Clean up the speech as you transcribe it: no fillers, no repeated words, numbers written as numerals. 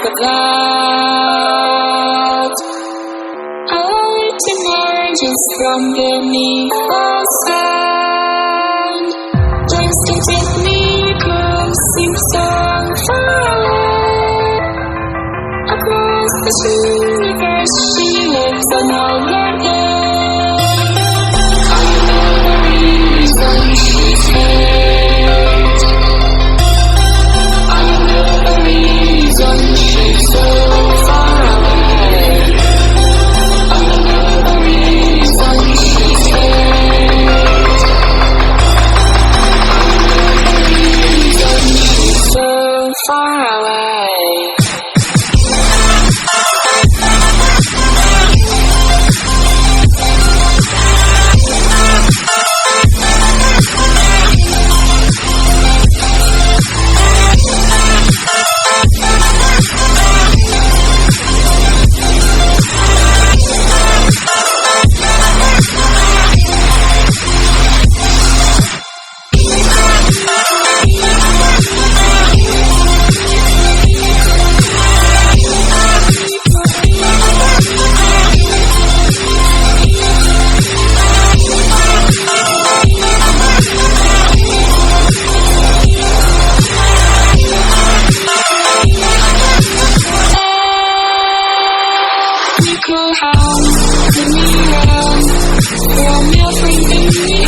the clouds. Out emerges from beneath the sand. Just to take me across seems so far away. Across this universe she lives another day. I know the reason she stays. I know the reason she's so far away. I know the reason she stays. I know the reason she's so far away. Nikhil, how can we run from everything we